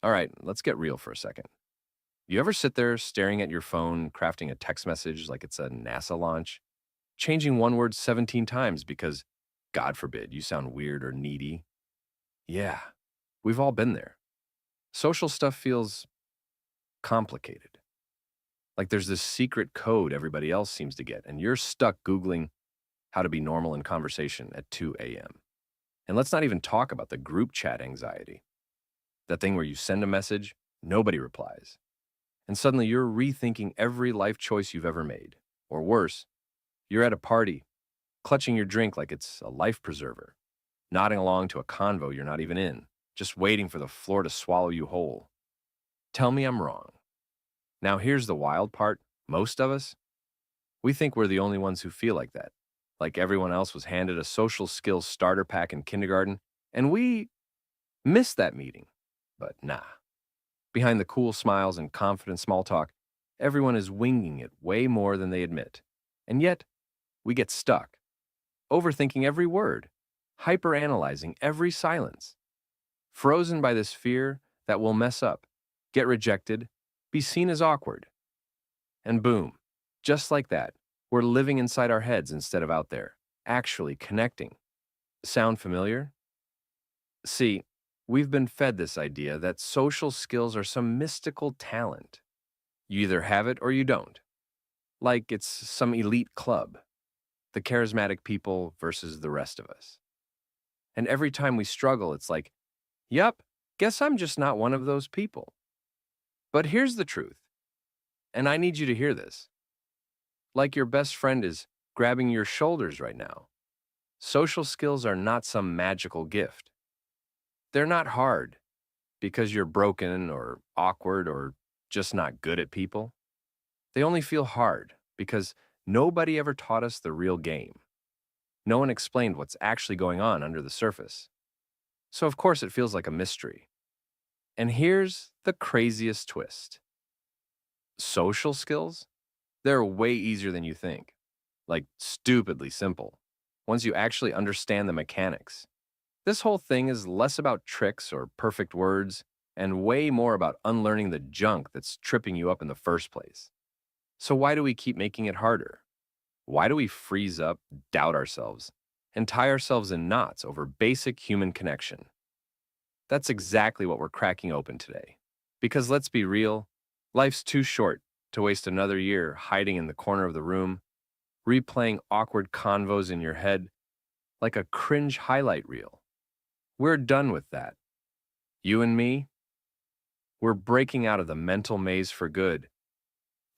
All right, let's get real for a second. You ever sit there staring at your phone, crafting a text message like it's a NASA launch, changing one word 17 times because, God forbid, you sound weird or needy? Yeah, we've all been there. Social stuff feels complicated. Like there's this secret code everybody else seems to get, and you're stuck Googling how to be normal in conversation at 2 a.m. And let's not even talk about the group chat anxiety, that thing where you send a message, nobody replies. And suddenly you're rethinking every life choice you've ever made. Or worse, you're at a party, clutching your drink like it's a life preserver, nodding along to a convo you're not even in, just waiting for the floor to swallow you whole. Tell me I'm wrong. Now, here's the wild part: most of us, we think we're the only ones who feel like that. Like everyone else was handed a social skills starter pack in kindergarten, and we missed that meeting. But nah. Behind the cool smiles and confident small talk, everyone is winging it way more than they admit. And yet, we get stuck, overthinking every word, hyperanalyzing every silence, frozen by this fear that we'll mess up, get rejected, be seen as awkward. And boom, just like that, we're living inside our heads instead of out there, actually connecting. Sound familiar? See, we've been fed this idea that social skills are some mystical talent. You either have it or you don't. Like it's some elite club, the charismatic people versus the rest of us. And every time we struggle, it's like, yup, guess I'm just not one of those people. But here's the truth, and I need you to hear this. Like your best friend is grabbing your shoulders right now. Social skills are not some magical gift. They're not hard because you're broken or awkward or just not good at people. They only feel hard because nobody ever taught us the real game. No one explained what's actually going on under the surface. So, of course, it feels like a mystery. And here's the craziest twist: social skills, they're way easier than you think. Like, stupidly simple. Once you actually understand the mechanics. This whole thing is less about tricks or perfect words and way more about unlearning the junk that's tripping you up in the first place. So, why do we keep making it harder? Why do we freeze up, doubt ourselves, and tie ourselves in knots over basic human connection? That's exactly what we're cracking open today. Because let's be real, life's too short to waste another year hiding in the corner of the room, replaying awkward convos in your head like a cringe highlight reel. We're done with that. You and me, we're breaking out of the mental maze for good.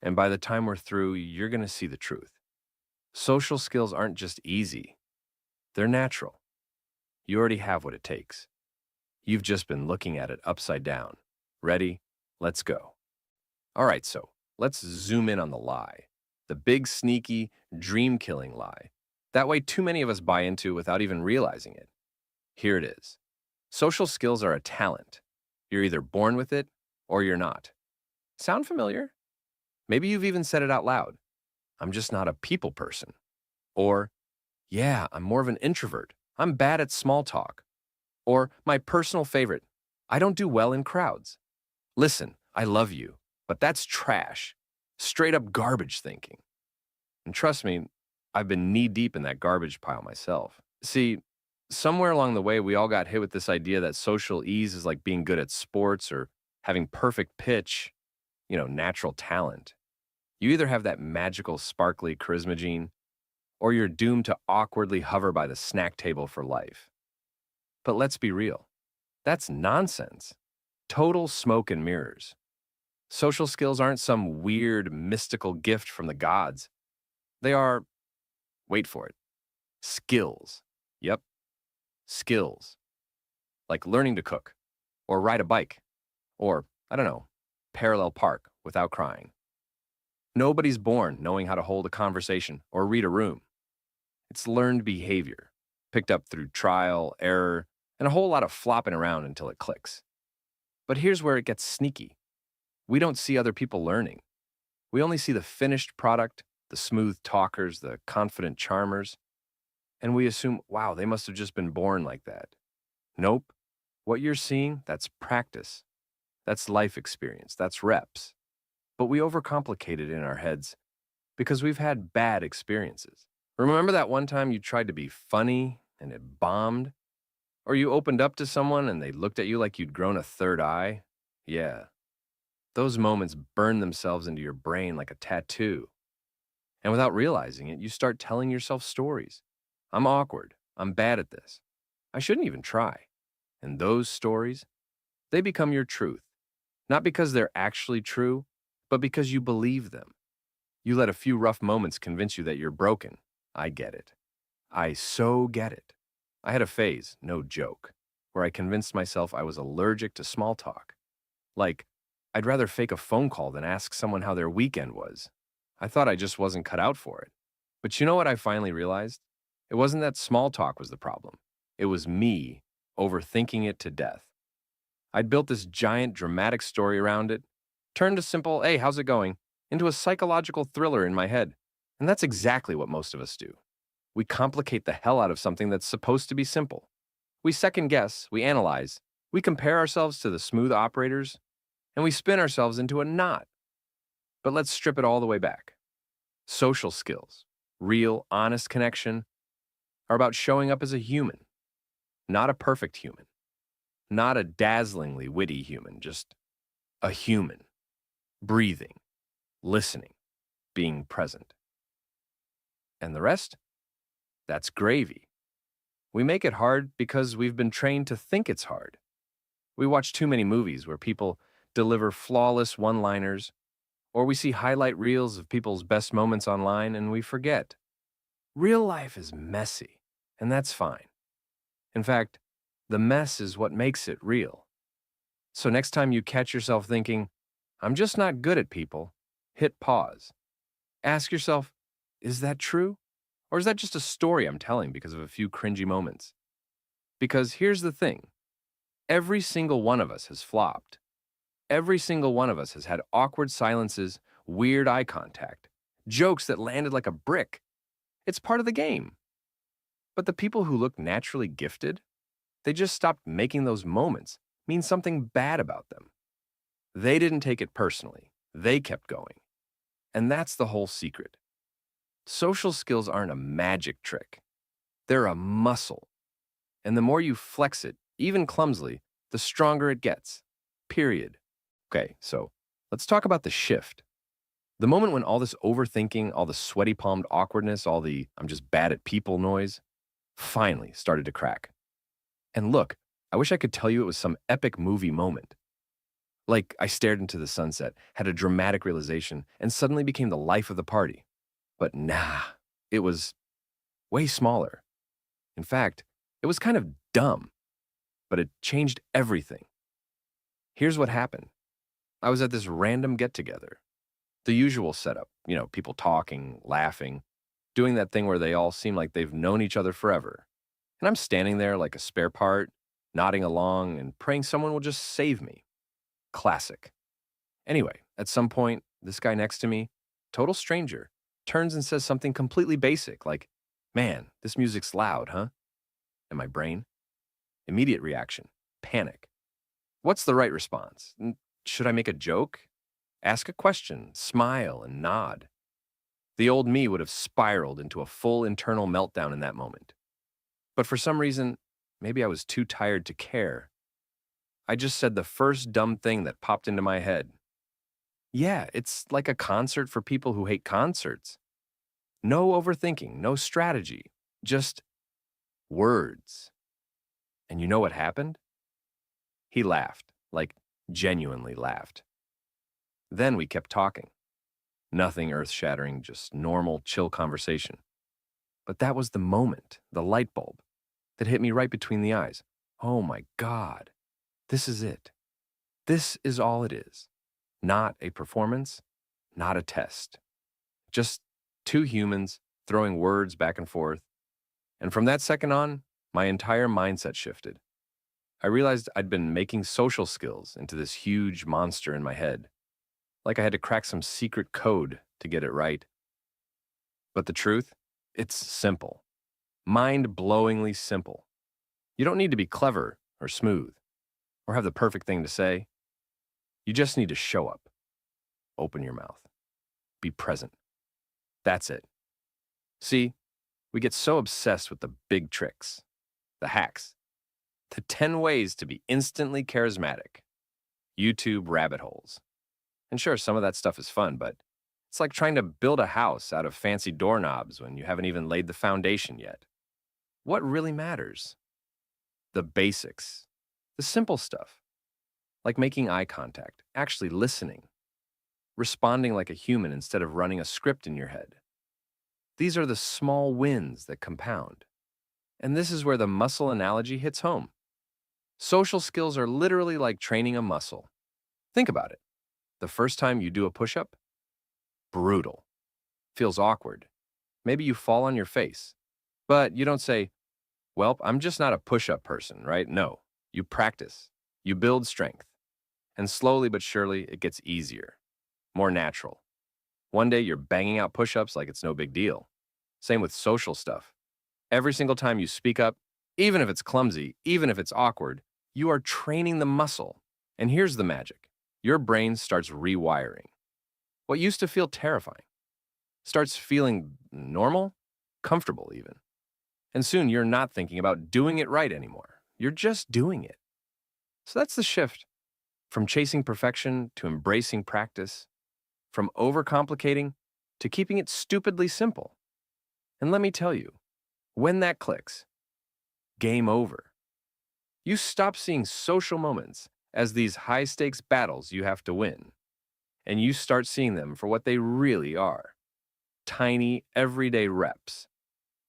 And by the time we're through, you're going to see the truth. Social skills aren't just easy, they're natural. You already have what it takes. You've just been looking at it upside down. Ready? Let's go. All right, so let's zoom in on the lie. The big, sneaky, dream killing lie. That way, too many of us buy into without even realizing it. Here it is: social skills are a talent. You're either born with it or you're not. Sound familiar? Maybe you've even said it out loud. I'm just not a people person. Or, yeah, I'm more of an introvert. I'm bad at small talk. Or, my personal favorite, I don't do well in crowds. Listen, I love you, but that's trash. Straight up garbage thinking. And trust me, I've been knee deep in that garbage pile myself. See, somewhere along the way, we all got hit with this idea that social ease is like being good at sports or having perfect pitch, natural talent. You either have that magical, sparkly charisma gene, or you're doomed to awkwardly hover by the snack table for life. But let's be real, that's nonsense. Total smoke and mirrors. Social skills aren't some weird, mystical gift from the gods. They are, wait for it, skills. Yep, skills. Like learning to cook, or ride a bike, or, I don't know, parallel park without crying. Nobody's born knowing how to hold a conversation or read a room. It's learned behavior, picked up through trial, error, and a whole lot of flopping around until it clicks. But here's where it gets sneaky. We don't see other people learning. We only see the finished product, the smooth talkers, the confident charmers, and we assume, wow, they must have just been born like that. Nope. What you're seeing, that's practice. That's life experience. That's reps. But we overcomplicate it in our heads because we've had bad experiences. Remember that one time you tried to be funny and it bombed? Or you opened up to someone and they looked at you like you'd grown a third eye? Yeah, those moments burn themselves into your brain like a tattoo. And without realizing it, you start telling yourself stories. I'm awkward. I'm bad at this. I shouldn't even try. And those stories, they become your truth. Not because they're actually true, but because you believe them. You let a few rough moments convince you that you're broken. I get it. I so get it. I had a phase, no joke, where I convinced myself I was allergic to small talk. Like, I'd rather fake a phone call than ask someone how their weekend was. I thought I just wasn't cut out for it. But you know what I finally realized? It wasn't that small talk was the problem. It was me overthinking it to death. I'd built this giant dramatic story around it, turned a simple, hey, how's it going, into a psychological thriller in my head. And that's exactly what most of us do. We complicate the hell out of something that's supposed to be simple. We second guess, we analyze, we compare ourselves to the smooth operators, and we spin ourselves into a knot. But let's strip it all the way back. Social skills, real, honest connection, are about showing up as a human, not a perfect human, not a dazzlingly witty human, just a human, breathing, listening, being present. And the rest? That's gravy. We make it hard because we've been trained to think it's hard. We watch too many movies where people deliver flawless one-liners, or we see highlight reels of people's best moments online and we forget. Real life is messy, and that's fine. In fact, the mess is what makes it real. So next time you catch yourself thinking, I'm just not good at people, hit pause. Ask yourself, is that true? Or is that just a story I'm telling because of a few cringy moments? Because here's the thing. Every single one of us has flopped. Every single one of us has had awkward silences, weird eye contact, jokes that landed like a brick. It's part of the game. But the people who look naturally gifted, they just stopped making those moments mean something bad about them. They didn't take it personally. They kept going. And that's the whole secret. Social skills aren't a magic trick. They're a muscle. And the more you flex it, even clumsily, the stronger it gets. Period. Okay, so let's talk about the shift. The moment when all this overthinking, all the sweaty palmed awkwardness, all the I'm just bad at people noise, finally started to crack. And look, I wish I could tell you it was some epic movie moment. Like I stared into the sunset, had a dramatic realization, and suddenly became the life of the party. But nah, it was way smaller. In fact, it was kind of dumb, but it changed everything. Here's what happened. I was at this random get-together. The usual setup, people talking, laughing, doing that thing where they all seem like they've known each other forever. And I'm standing there like a spare part, nodding along and praying someone will just save me. Classic. Anyway, at some point, this guy next to me, total stranger, turns and says something completely basic like, man, this music's loud, huh? And my brain? Immediate reaction, panic. What's the right response? Should I make a joke? Ask a question, smile, and nod. The old me would have spiraled into a full internal meltdown in that moment. But for some reason, maybe I was too tired to care. I just said the first dumb thing that popped into my head. Yeah, it's like a concert for people who hate concerts. No overthinking, no strategy, just words. And you know what happened? He laughed, like genuinely laughed. Then we kept talking. Nothing earth-shattering, just normal, chill conversation. But that was the moment, the light bulb, that hit me right between the eyes. Oh my God, this is it. This is all it is. Not a performance, not a test. Just two humans throwing words back and forth. And from that second on, my entire mindset shifted. I realized I'd been making social skills into this huge monster in my head. Like I had to crack some secret code to get it right. But the truth? It's simple. Mind-blowingly simple. You don't need to be clever or smooth or have the perfect thing to say. You just need to show up, open your mouth, be present. That's it. See, we get so obsessed with the big tricks, the hacks, the 10 ways to be instantly charismatic, YouTube rabbit holes. And sure, some of that stuff is fun, but it's like trying to build a house out of fancy doorknobs when you haven't even laid the foundation yet. What really matters? The basics, the simple stuff, like making eye contact, actually listening, responding like a human instead of running a script in your head. These are the small wins that compound. And this is where the muscle analogy hits home. Social skills are literally like training a muscle. Think about it. The first time you do a push-up, brutal. Feels awkward. Maybe you fall on your face. But you don't say, well, I'm just not a push-up person, right? No. You practice. You build strength. And slowly but surely, it gets easier, more natural. One day you're banging out push-ups like it's no big deal. Same with social stuff. Every single time you speak up, even if it's clumsy, even if it's awkward, you are training the muscle. And here's the magic. Your brain starts rewiring. What used to feel terrifying starts feeling normal, comfortable even. And soon you're not thinking about doing it right anymore. You're just doing it. So that's the shift from chasing perfection to embracing practice, from overcomplicating to keeping it stupidly simple. And let me tell you, when that clicks, game over. You stop seeing social moments as these high-stakes battles you have to win, and you start seeing them for what they really are. Tiny, everyday reps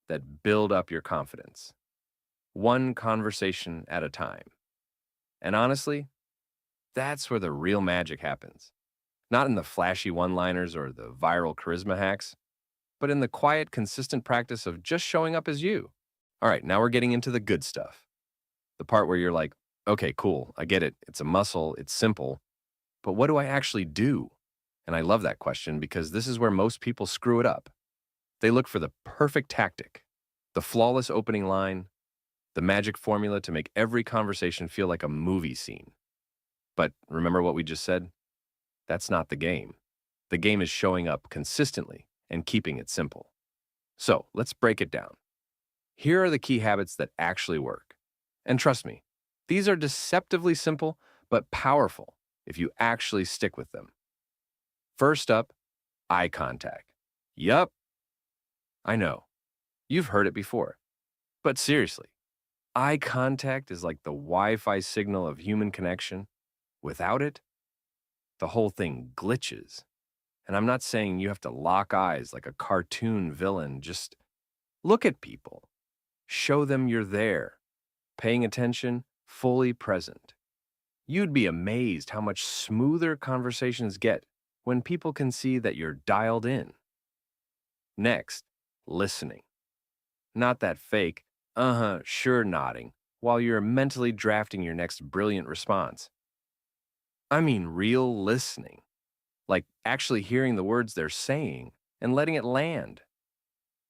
that build up your confidence, one conversation at a time. And honestly, that's where the real magic happens. Not in the flashy one-liners or the viral charisma hacks, but in the quiet, consistent practice of just showing up as you. All right, now we're getting into the good stuff. The part where you're like, okay, cool, I get it. It's a muscle, it's simple, but what do I actually do? And I love that question because this is where most people screw it up. They look for the perfect tactic, the flawless opening line, the magic formula to make every conversation feel like a movie scene. But remember what we just said? That's not the game. The game is showing up consistently and keeping it simple. So let's break it down. Here are the key habits that actually work. And trust me, these are deceptively simple but powerful if you actually stick with them. First up, eye contact. Yup, I know. You've heard it before. But seriously, eye contact is like the Wi-Fi signal of human connection. Without it, the whole thing glitches. And I'm not saying you have to lock eyes like a cartoon villain. Just look at people. Show them you're there, paying attention, fully present. You'd be amazed how much smoother conversations get when people can see that you're dialed in. Next, listening. Not that fake, sure nodding, while you're mentally drafting your next brilliant response. I mean real listening, like actually hearing the words they're saying and letting it land.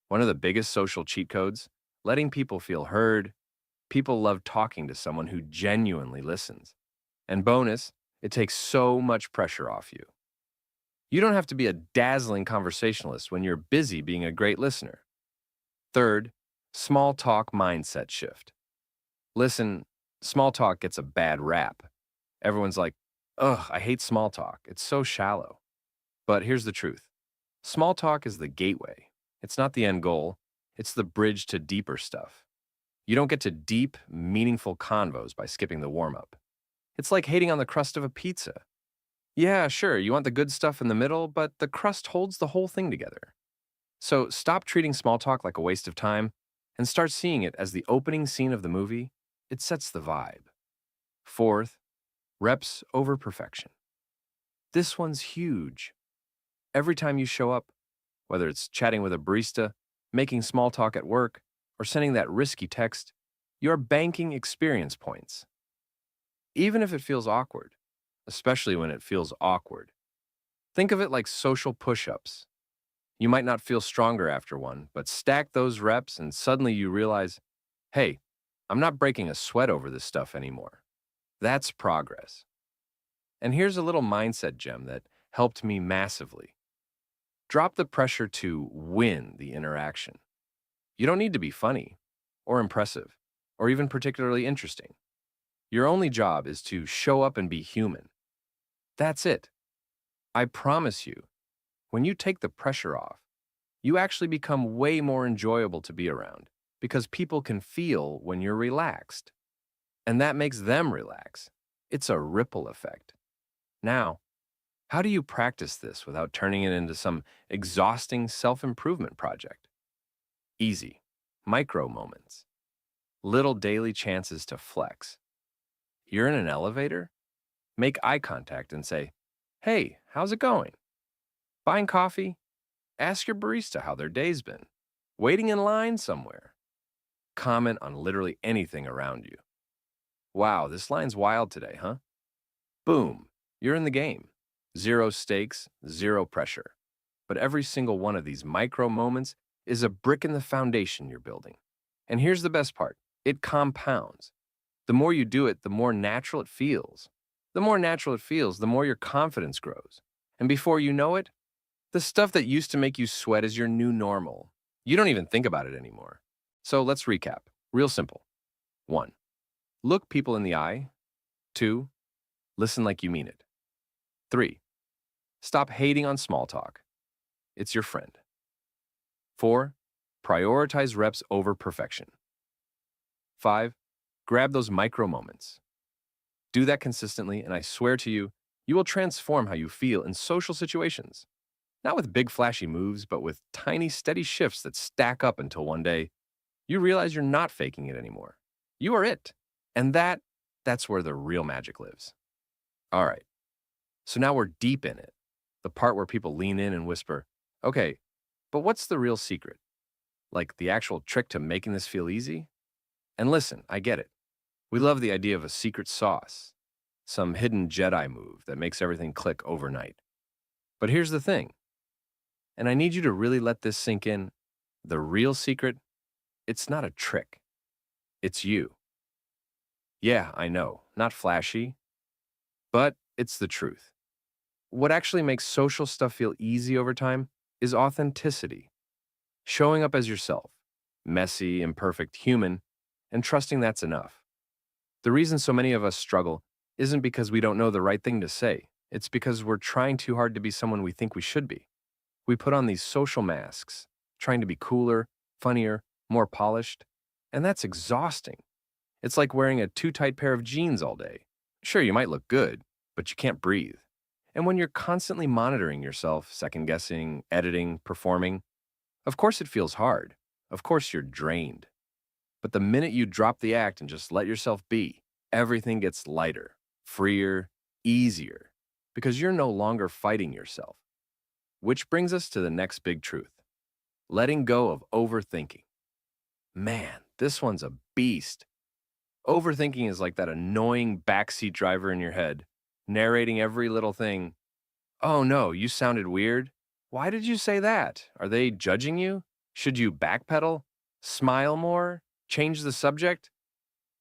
One of the biggest social cheat codes, letting people feel heard. People love talking to someone who genuinely listens. And bonus, it takes so much pressure off you. You don't have to be a dazzling conversationalist when you're busy being a great listener. Third, small talk mindset shift. Listen, small talk gets a bad rap. Everyone's like, ugh, I hate small talk. It's so shallow. But here's the truth. Small talk is the gateway. It's not the end goal. It's the bridge to deeper stuff. You don't get to deep, meaningful convos by skipping the warm-up. It's like hating on the crust of a pizza. Yeah, sure, you want the good stuff in the middle, but the crust holds the whole thing together. So stop treating small talk like a waste of time and start seeing it as the opening scene of the movie. It sets the vibe. Fourth, reps over perfection. This one's huge. Every time you show up, whether it's chatting with a barista, making small talk at work, or sending that risky text, you're banking experience points. Even if it feels awkward, especially when it feels awkward. Think of it like social push-ups. You might not feel stronger after one, but stack those reps and suddenly you realize, hey, I'm not breaking a sweat over this stuff anymore. That's progress. And here's a little mindset gem that helped me massively. Drop the pressure to win the interaction. You don't need to be funny or impressive or even particularly interesting. Your only job is to show up and be human. That's it. I promise you, when you take the pressure off, you actually become way more enjoyable to be around because people can feel when you're relaxed, and that makes them relax. It's a ripple effect. Now, how do you practice this without turning it into some exhausting self improvement project? Easy. Micro moments. Little daily chances to flex. You're in an elevator? Make eye contact and say, "Hey, how's it going?" Buying coffee? Ask your barista how their day's been. Waiting in line somewhere? Comment on literally anything around you. "Wow, this line's wild today, huh?" Boom, you're in the game. Zero stakes, zero pressure. But every single one of these micro moments is a brick in the foundation you're building. And here's the best part, it compounds. The more you do it, the more natural it feels. The more natural it feels, the more your confidence grows. And before you know it, the stuff that used to make you sweat is your new normal. You don't even think about it anymore. So let's recap. Real simple. 1. Look people in the eye. 2. Listen like you mean it. 3. Stop hating on small talk. It's your friend. 4. Prioritize reps over perfection. 5. Grab those micro moments. Do that consistently, and I swear to you, you will transform how you feel in social situations. Not with big flashy moves, but with tiny steady shifts that stack up until one day, you realize you're not faking it anymore. You are it. And that's where the real magic lives. All right, so now we're deep in it. The part where people lean in and whisper, "Okay, but what's the real secret? Like the actual trick to making this feel easy?" And listen, I get it. We love the idea of a secret sauce, some hidden Jedi move that makes everything click overnight. But here's the thing, and I need you to really let this sink in. The real secret, it's not a trick. It's you. Yeah, I know, not flashy, but it's the truth. What actually makes social stuff feel easy over time is authenticity. Showing up as yourself, messy, imperfect, human, and trusting that's enough. The reason so many of us struggle isn't because we don't know the right thing to say. It's because we're trying too hard to be someone we think we should be. We put on these social masks, trying to be cooler, funnier, more polished, and that's exhausting. It's like wearing a too tight pair of jeans all day. Sure, you might look good, but you can't breathe. And when you're constantly monitoring yourself, second guessing, editing, performing, of course it feels hard. Of course you're drained. But the minute you drop the act and just let yourself be, everything gets lighter, freer, easier, because you're no longer fighting yourself. Which brings us to the next big truth, letting go of overthinking. Man, this one's a beast. Overthinking is like that annoying backseat driver in your head, narrating every little thing. "Oh no, you sounded weird. Why did you say that? Are they judging you? Should you backpedal? Smile more? Change the subject?"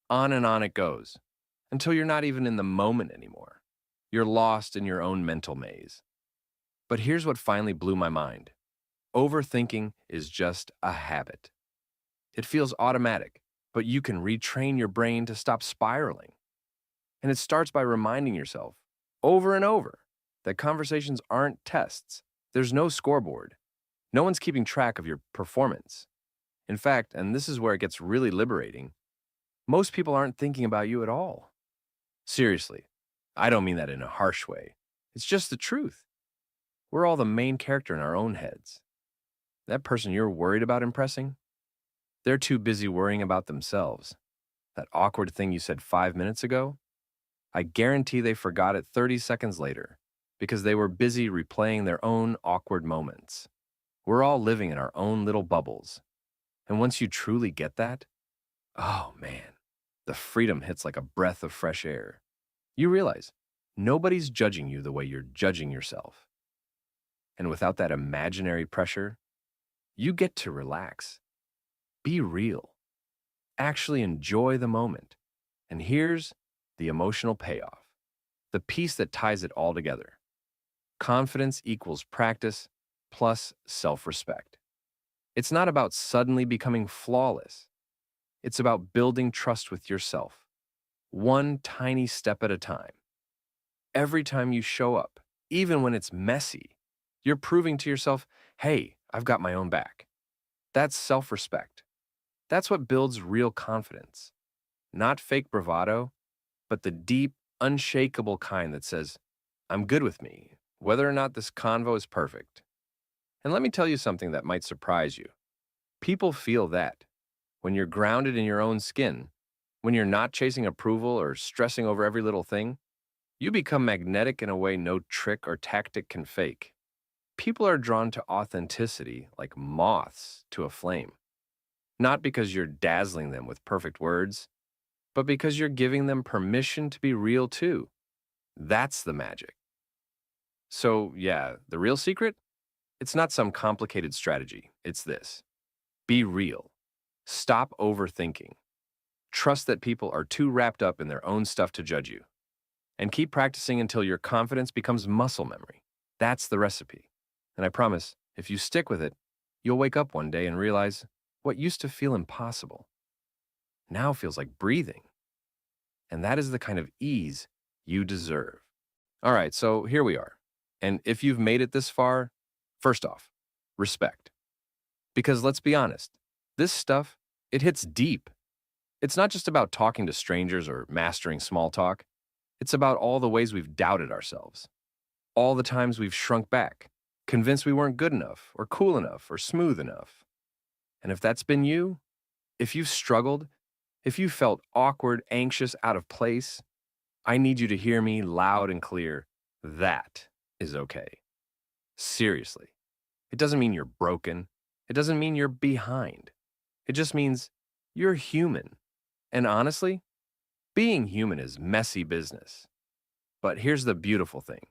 On and on it goes, until you're not even in the moment anymore. You're lost in your own mental maze. But here's what finally blew my mind. Overthinking is just a habit. It feels automatic, but you can retrain your brain to stop spiraling. And it starts by reminding yourself, over and over, that conversations aren't tests. There's no scoreboard. No one's keeping track of your performance. In fact, and this is where it gets really liberating, most people aren't thinking about you at all. Seriously, I don't mean that in a harsh way. It's just the truth. We're all the main character in our own heads. That person you're worried about impressing, they're too busy worrying about themselves. That awkward thing you said 5 minutes ago, I guarantee they forgot it 30 seconds later because they were busy replaying their own awkward moments. We're all living in our own little bubbles. And once you truly get that, oh man, the freedom hits like a breath of fresh air. You realize nobody's judging you the way you're judging yourself. And without that imaginary pressure, you get to relax. Be real. Actually enjoy the moment. And here's the emotional payoff. the piece that ties it all together. Confidence equals practice plus self-respect. It's not about suddenly becoming flawless. It's about building trust with yourself, one tiny step at a time. Every time you show up, even when it's messy, you're proving to yourself, hey, I've got my own back. That's self-respect. That's what builds real confidence. Not fake bravado, but the deep, unshakable kind that says, I'm good with me, whether or not this convo is perfect. And let me tell you something that might surprise you. People feel that. When you're grounded in your own skin, when you're not chasing approval or stressing over every little thing, you become magnetic in a way no trick or tactic can fake. People are drawn to authenticity like moths to a flame. Not because you're dazzling them with perfect words, but because you're giving them permission to be real too. That's the magic. So, yeah, the real secret? It's not some complicated strategy. It's this. Be real. Stop overthinking. Trust that people are too wrapped up in their own stuff to judge you. And keep practicing until your confidence becomes muscle memory. That's the recipe. And I promise, if you stick with it, you'll wake up one day and realize what used to feel impossible now feels like breathing. And that is the kind of ease you deserve. All right, so here we are. And if you've made it this far, first off, respect. Because let's be honest, this stuff, it hits deep. It's not just about talking to strangers or mastering small talk. It's about all the ways we've doubted ourselves, all the times we've shrunk back, convinced we weren't good enough or cool enough or smooth enough. And if that's been you, if you've struggled, if you felt awkward, anxious, out of place, I need you to hear me loud and clear. That is okay. Seriously. It doesn't mean you're broken. It doesn't mean you're behind. It just means you're human. And honestly, being human is messy business. But here's the beautiful thing.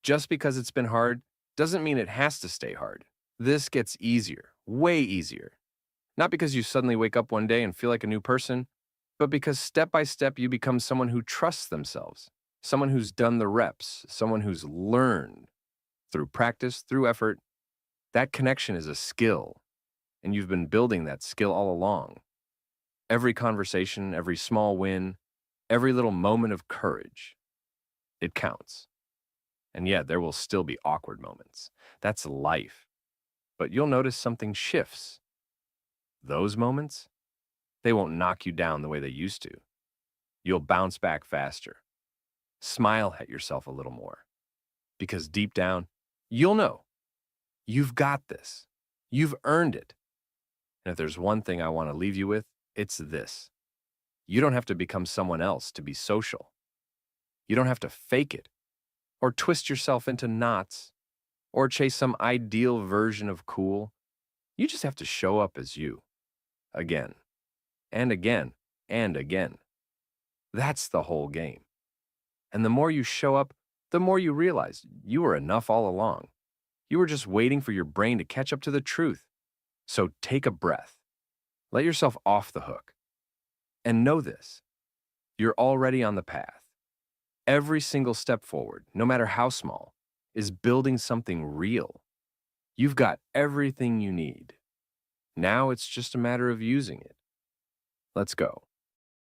Just because it's been hard doesn't mean it has to stay hard. This gets easier, way easier. Not because you suddenly wake up one day and feel like a new person, but because step by step you become someone who trusts themselves, someone who's done the reps, someone who's learned through practice, through effort. That connection is a skill, and you've been building that skill all along. Every conversation, every small win, every little moment of courage, it counts. And yeah, there will still be awkward moments. That's life. But you'll notice something shifts. Those moments, they won't knock you down the way they used to. You'll bounce back faster. Smile at yourself a little more. Because deep down, you'll know. You've got this. You've earned it. And if there's one thing I want to leave you with, it's this. You don't have to become someone else to be social. You don't have to fake it, or twist yourself into knots, or chase some ideal version of cool. You just have to show up as you. Again, and again, and again. That's the whole game. And the more you show up, the more you realize you were enough all along. You were just waiting for your brain to catch up to the truth. So take a breath. Let yourself off the hook. And know this. You're already on the path. Every single step forward, no matter how small, is building something real. You've got everything you need. Now it's just a matter of using it. Let's go.